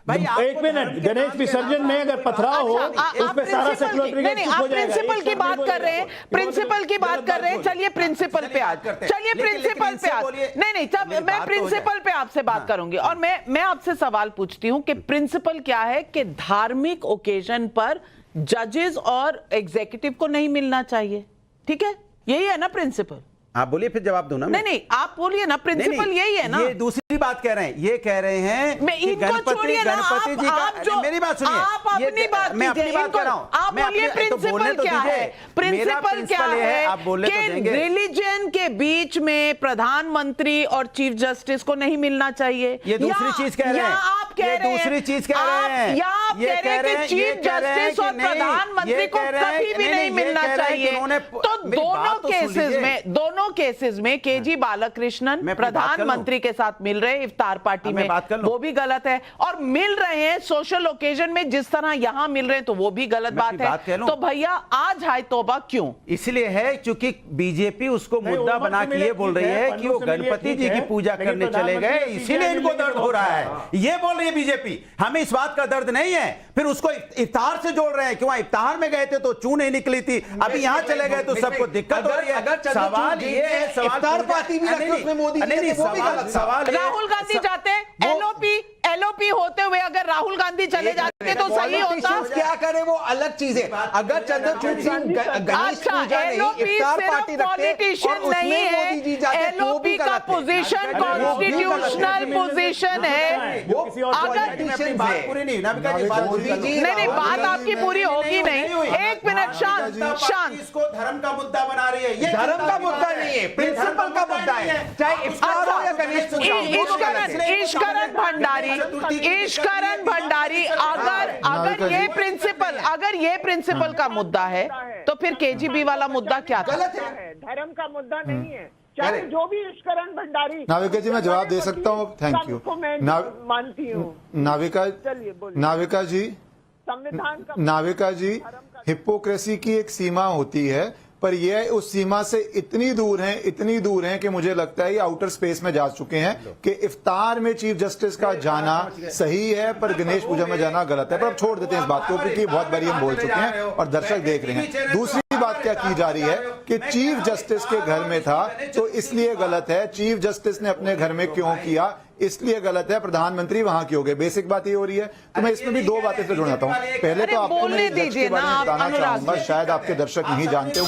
एक मिनट, गणेश विसर्जन में अगर पथराव हो उस पे सारा सेक्युलर आप प्रिंसिपल की बात कर रहे हैं, प्रिंसिपल की बात कर रहे हैं। चलिए प्रिंसिपल पे आज, चलिए प्रिंसिपल पे आज। नहीं, तब मैं प्रिंसिपल पे आपसे बात करूंगी। और मैं आपसे सवाल पूछती हूं कि प्रिंसिपल क्या है कि धार्मिक ओकेजन पर जजेस और एग्जीक्यूटिव को नहीं मिलना चाहिए, ठीक है? यही है ना प्रिंसिपल? आप बोलिए, फिर जवाब दो ना। नहीं, आप बोलिए ना, प्रिंसिपल यही है ना। ये दूसरी बात कह रहे हैं, ये कह रहे हैं कि गणपति जी का, मेरी बात सुनिए, आप अपनी बात मैं अपनी बात कर रहा हूं। आप बोलिए प्रिंसिपल क्या है? प्रिंसिपल क्या है आप बोलने तो देंगे। रिलीजन के बीच में प्रधानमंत्री और चीफ जस्टिस को नहीं मिलना चाहिए, ये दूसरी चीज कह रहे हैं। आप कह रहे हैं दूसरी चीज कह रहे हैं, या आप कह रहे हैं कि चीफ जस्टिस और प्रधानमंत्री को कभी भी नहीं मिलना चाहिए। तो दोनों केसेस में केजी बालाकृष्णन प्रधानमंत्री के साथ मिल रहे इफ्तार पार्टी में, वो भी गलत है। और मिल रहे हैं सोशल ओकेजन में जिस तरह यहां मिल रहे हैं, तो वो भी गलत बात है। तो भैया आज हाय तौबा क्यों? इसलिए है क्योंकि बीजेपी उसको मुद्दा बना के ये बोल रही है कि वो गणपति जी की पूजा करने चले गए, इसीलिए इनको दर्द हो रहा है। ये बोल रही है बीजेपी, हमें इस बात का दर्द नहीं है। फिर उसको इफ्तार से जोड़ रहे हैं कि वहां इफ्तार में गए थे तो चू नहीं निकली थी, अभी यहां चले गए तो सबको दिक्कत हो रही है। सवाल ये है, इफ्तार पार्टी भी रखी उसमें मोदी जी, वो भी गलत सवाल। राहुल गांधी जाते एलओपी होते हुए अगर राहुल गांधी चले जाते तो सही होता। क्या करे वो अलग चीज है। अगर चंद्रचूड़ सिंह गणेश पूजा नहीं इफ्तार पार्टी पॉलिटिशियन नहीं है, एलओपी का पोजीशन कॉन्स्टिट्यूशनल पोजीशन है। नहीं, बात आपकी पूरी होगी नहीं। एक मिनट शांत। इसको धर्म का मुद्दा बना रही है, ये धर्म का मुद्दा नहीं है, प्रिंसिपल का मुद्दा है। चाहे इफ्तार हो या गणेश पूजा। ईश्वरन भंडारी अगर ये प्रिंसिपल का मुद्दा है तो फिर केजीबी वाला मुद्दा क्या था? गलत है, धर्म का मुद्दा नहीं है। चाहे जो भी ईश्वरन भंडारी। नाविका जी मैं जवाब दे सकता हूँ, थैंक यू। मानती हूँ नाविका जी, संविधान का नाविका जी, हिपोक्रेसी की एक सीमा होती है, पर यह उस सीमा से इतनी दूर हैं कि मुझे लगता है ये आउटर स्पेस में जा चुके हैं कि इफ्तार में चीफ जस्टिस का जाना सही है पर गणेश पूजा में जाना गलत है। पर अब छोड़ देते हैं इस बात को क्योंकि बहुत बारी हम बोल चुके हैं और दर्शक देख रहे हैं। दूसरी बात क्या की जा रही है कि चीफ जस्टिस के घर में था तो इसलिए गलत है, चीफ जस्टिस ने अपने घर में क्यों किया इसलिए गलत है, प्रधानमंत्री वहां की हो गए। बेसिक बात ये हो रही है। तो मैं इसमें भी दो बातें से जोड़ना चाहता हूँ। पहले तो आपको मैं जज के बारे में बताना चाहूंगा, शायद आपके दर्शक नहीं जानते,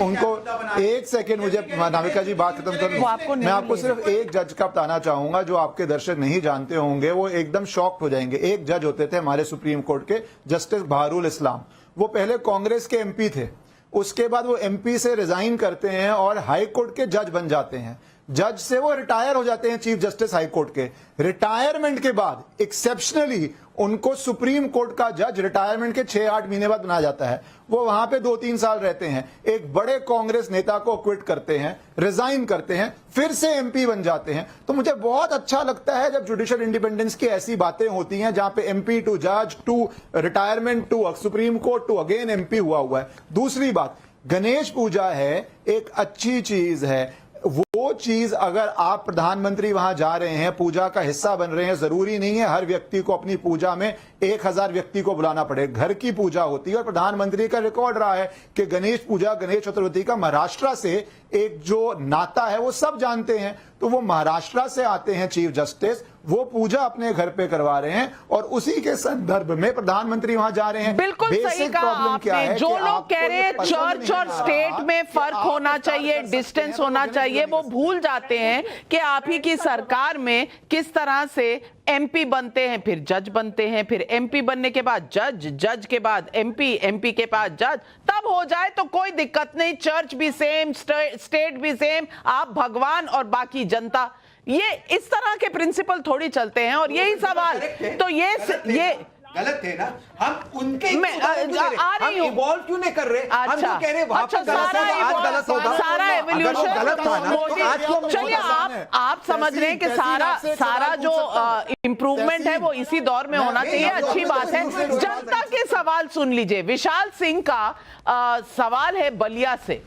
उनको एक सेकेंड मुझे नाविका जी बात खत्म कर, मैं आपको सिर्फ एक जज का बताना चाहूंगा जो आपके दर्शक नहीं जानते होंगे, वो एकदम शॉक्ड हो जाएंगे। एक जज होते थे हमारे सुप्रीम कोर्ट के, जस्टिस बहारुल इस्लाम। वो पहले कांग्रेस के एमपी थे, उसके बाद वो एमपी से रिजाइन करते हैं और हाई कोर्ट के जज बन जाते हैं। जज से वो रिटायर हो जाते हैं, चीफ जस्टिस हाई कोर्ट के। रिटायरमेंट के बाद एक्सेप्शनली उनको सुप्रीम कोर्ट का जज रिटायरमेंट के 6-8 महीने बाद बनाया जाता है। वो वहां पे 2-3 साल रहते हैं, एक बड़े कांग्रेस नेता को क्विट करते हैं, रिजाइन करते हैं, फिर से एमपी बन जाते हैं। तो मुझे बहुत अच्छा लगता है जब जुडिशियल इंडिपेंडेंस की ऐसी बातें होती हैं जहां पे एमपी टू जज to retirement to Supreme Court to again MP हुआ है। दूसरी बात, गणेश पूजा है एक अच्छी चीज है। वो चीज अगर आप प्रधानमंत्री वहां जा रहे हैं, पूजा का हिस्सा बन रहे हैं, जरूरी नहीं है हर व्यक्ति को अपनी पूजा में 1000 व्यक्ति को बुलाना पड़े। घर की पूजा होती है और प्रधानमंत्री का रिकॉर्ड रहा है कि गणेश पूजा, गणेश चतुर्थी का महाराष्ट्र से एक जो नाता है वो सब जानते हैं। तो वो महाराष्ट्र से आते हैं चीफ जस्टिस, वो पूजा अपने घर पे करवा रहे हैं और उसी के संदर्भ में प्रधानमंत्री वहां जा रहे हैं। बिल्कुल सही कहा आपने। जो लोग कह रहे हैं चर्च और स्टेट में फर्क होना चाहिए, डिस्टेंस होना चाहिए, वो भूल जाते हैं कि आप ही की सरकार में किस तरह से एमपी बनते हैं, फिर जज बनते हैं, फिर एमपी बनने के बाद जज, जज के बाद एमपी, एमपी के बाद जज। तब हो जाए तो कोई दिक्कत नहीं, चर्च भी सेम, स्टेट भी सेम, आप भगवान और बाकी जनता। ये इस तरह के प्रिंसिपल थोड़ी चलते हैं। और यही सवाल तो ये गलत है ना, हम उनके आ रही हूं, इवॉल्व क्यों नहीं कर रहे? अच्छा, हम कह रहे वहां पे गलत है, आज गलत होगा, सारा एवोल्यूशन गलत था ना। चलिए आप समझ रहे हैं कि सारा जो इंप्रूवमेंट है वो इसी दौर में होना चाहिए, अच्छी बात है। जनता के सवाल सुन लीजिए। विशाल सिंह का सवाल है बलिया से।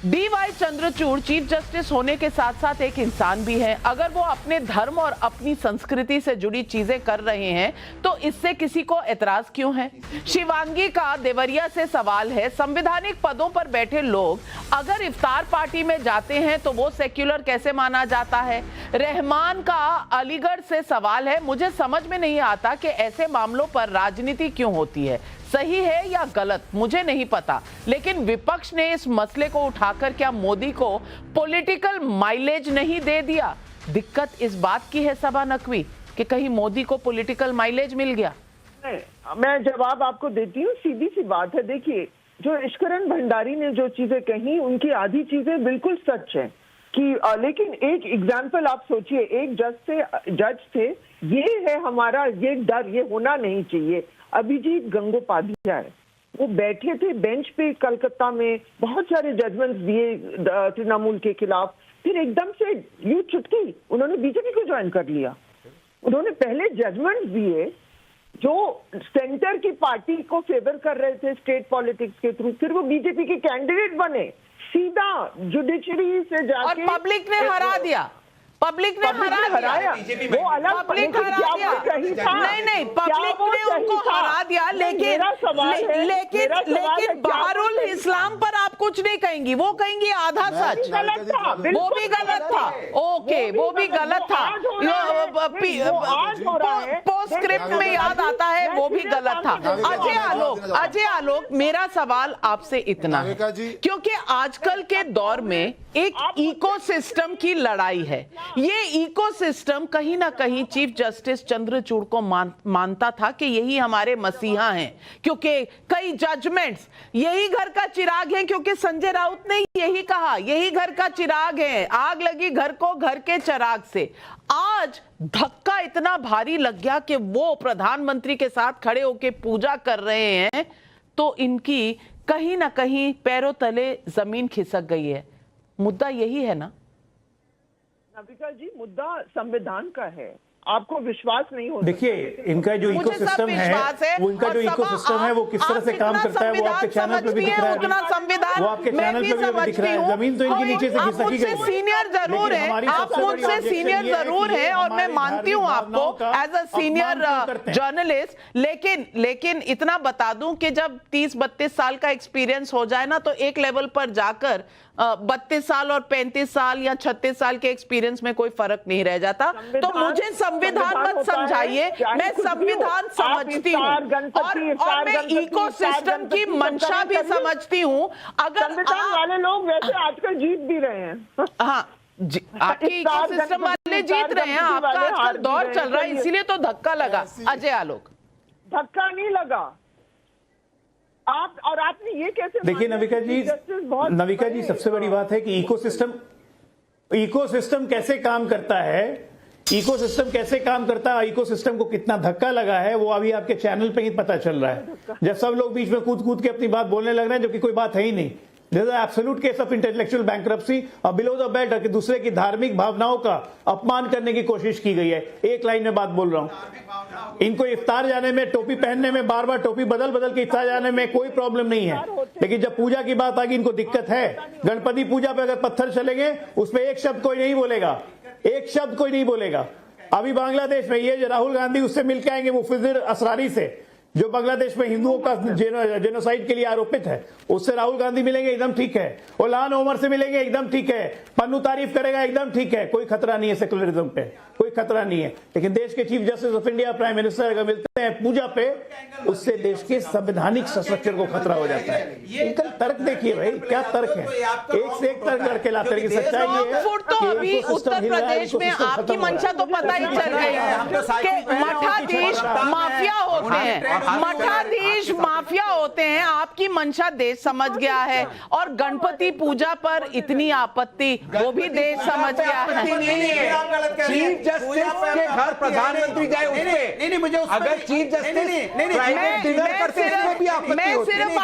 डीवाई चंद्रचूड़ चीफ जस्टिस होने के साथ साथ एक इंसान भी है। अगर वो अपने धर्म और अपनी संस्कृति से जुड़ी चीजें कर रहे हैं तो इससे किसी को एतराज क्यों है? शिवांगी का देवरिया से सवाल है, संवैधानिक पदों पर बैठे लोग अगर इफ्तार पार्टी में जाते हैं तो वो सेक्युलर कैसे माना जाता है? रहमान का अलीगढ़ से सवाल है, मुझे समझ में नहीं आता कि ऐसे मामलों पर राजनीति क्यों होती है, सही है या गलत मुझे नहीं पता, लेकिन विपक्ष ने इस मसले को उठाकर क्या मोदी को पॉलिटिकल माइलेज नहीं दे दिया? दिक्कत इस बात की है सबा नकवी कि कहीं मोदी को पॉलिटिकल माइलेज मिल गया। मैं जवाब आपको देती हूँ, सीधी सी बात है। देखिए, जो ईश्वरन भंडारी ने जो चीजें कही उनकी आधी चीजें बिल्कुल सच है कि लेकिन एक एग्जाम्पल आप सोचिए, एक जज थे, ये है हमारा ये डर, ये होना नहीं चाहिए। अभिजीत गंगोपाध्याय वो बैठे थे बेंच पे कलकत्ता में, बहुत सारे जजमेंट्स दिए तृणमूल के खिलाफ, फिर एकदम से यूं चुटकी उन्होंने बीजेपी को ज्वाइन कर लिया। उन्होंने पहले जजमेंट्स दिए जो सेंटर की पार्टी को फेवर कर रहे थे स्टेट पॉलिटिक्स के थ्रू, फिर वो बीजेपी के कैंडिडेट बने, सीधा जुडिशरी से जाके और पब्लिक ने हरा दिया। पब्लिक ने हराया, वो अलग पब्लिक हरा दिया। नहीं, पब्लिक ने उनको हरा दिया, लेकिन बहरुल इस्लाम पर आप कुछ नहीं कहेंगी, वो कहेंगी आधा सच, वो भी गलत था। ओके, वो भी गलत था, पोस्टस्क्रिप्ट में याद आता है, वो भी गलत था। अजय आलोक, मेरा सवाल आपसे इतना है, क्योंकि आजकल के दौर में एक इकोसिस्टम की लड़ाई है। ये इकोसिस्टम कहीं ना कहीं चीफ जस्टिस चंद्रचूड़ को मानता था कि यही हमारे मसीहा हैं, क्योंकि कई जजमेंट्स यही घर का चिराग हैं, क्योंकि संजय राउत ने यही कहा, यही घर का चिराग है, आग लगी घर को घर के चिराग से। आज धक्का इतना भारी लग गया कि वो प्रधानमंत्री के साथ खड़े होकर पूजा कर रहे हैं, तो इनकी कहीं ना कहीं पैरों तले जमीन खिसक गई है। मुद्दा यही है ना नविका जी, मुद्दा संविधान का है, आपको विश्वास नहीं हो। देखिए, इनका जो इकोसिस्टम है, वो इनका जो इकोसिस्टम है वो किस तरह से काम करता है, वो आपके चैनल पे भी दिख रहा है, वो आपके चैनल पे भी दिख रहा है। जमीन तो इनके नीचे से खिसकी गई है। सीनियर जरूर है, आप मुझसे सीनियर जरूर है और मैं मानती हूँ आपको एज अ सीनियर जर्नलिस्ट, लेकिन इतना बता दूं कि जब 30-32 साल का एक्सपीरियंस हो जाए ना, तो एक लेवल पर जाकर 32 साल और 35 साल या 36 साल के एक्सपीरियंस में कोई फर्क नहीं रह जाता। तो मुझे संविधान मत समझाइए, मैं संविधान समझती हूँ और मैं इकोसिस्टम की मंशा भी समझती हूँ। अगर संविधान वाले लोग वैसे आजकल जीत भी रहे हैं। हाँ, आपकी इकोसिस्टम वाले जीत रहे हैं, आपका आजकल दौर चल रहा है, इसीलिए तो धक्का लगा। अजय आलोक, धक्का नहीं लगा। आपने ये कैसे? देखिए नविका जी, सबसे बड़ी बात है कि इकोसिस्टम कैसे काम करता है, इकोसिस्टम को कितना धक्का लगा है, वो अभी आपके चैनल पे ही पता चल रहा है, जब सब लोग बीच में कूद के अपनी बात बोलने लग रहे हैं, जो कि कोई बात है ही नहीं। This is an absolute case of intellectual bankruptcy और below the belt कि दूसरे की धार्मिक भावनाओं का अपमान करने की कोशिश की गई है। एक लाइन में बात बोल रहा हूं, इनको इफ्तार जाने में, टोपी पहनने में, बार बार टोपी बदल के इफ्तार जाने में कोई प्रॉब्लम नहीं है, लेकिन जब पूजा की बात आ गई इनको दिक्कत है। गणपति पूजा पे अगर पत्थर चलेंगे उसमें एक शब्द कोई नहीं बोलेगा, अभी बांग्लादेश में ये राहुल गांधी उससे मिलकर आएंगे, मुफद्दिल असरारी से, जो बांग्लादेश में हिंदुओं का जेनोसाइड के लिए आरोपित है, उससे राहुल गांधी मिलेंगे, एकदम ठीक है। उल्हान ओमर से मिलेंगे, एकदम ठीक है। पन्नू तारीफ करेगा, एकदम ठीक है, कोई खतरा नहीं है सेकुलरिज्म पे, कोई खतरा नहीं है। लेकिन देश के chief justice of India, prime minister अगर मिलते हैं पूजा पे, उससे देश के संवैधानिक स्ट्रक्चर को खतरा हो जाता है। इनका तर्क देखिए भाई, क्या तर्क है, एक से एक तर्क करके लाते हैं। सच्चाई है तो अभी उत्तर प्रदेश में आपकी मंशा तो पता ही चल रही है कि मठाधीश माफिया होते हैं, मठाधीश माफिया होते हैं। आपकी मंशा देश समझ गया है, और गणपति पूजा पर इतनी आपत्ति वो भी देश समझ गया है। चीफ जस्टिस के घर प्रधानमंत्री जाए उसपे, मुझे अगर चीफ जस्टिस डिनर करते हैं भी आपत्ति होती है। मैं सिर्फ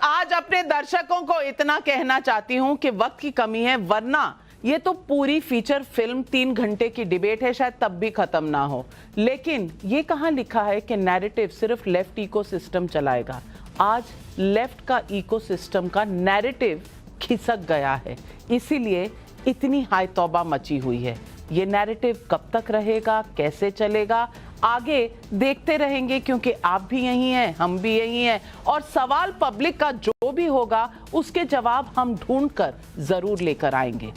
आज अपने दर्शकों को इतना कहना चाहती हूं कि वक्त की कमी है, वरना ये तो पूरी फीचर फिल्म 3 घंटे की डिबेट है, शायद तब भी खत्म ना हो। लेकिन ये कहां लिखा है कि नैरेटिव सिर्फ लेफ्ट इकोसिस्टम चलाएगा? आज लेफ्ट का इकोसिस्टम का नैरेटिव खिसक गया है, इसीलिए इतनी हाय तौबा मची हुई है। ये नैरेटिव कब तक रहेगा, कैसे चलेगा, आगे देखते रहेंगे, क्योंकि आप भी यही हैं, हम भी यही हैं, और सवाल पब्लिक का जो भी होगा उसके जवाब हम ढूंढकर जरूर लेकर आएंगे।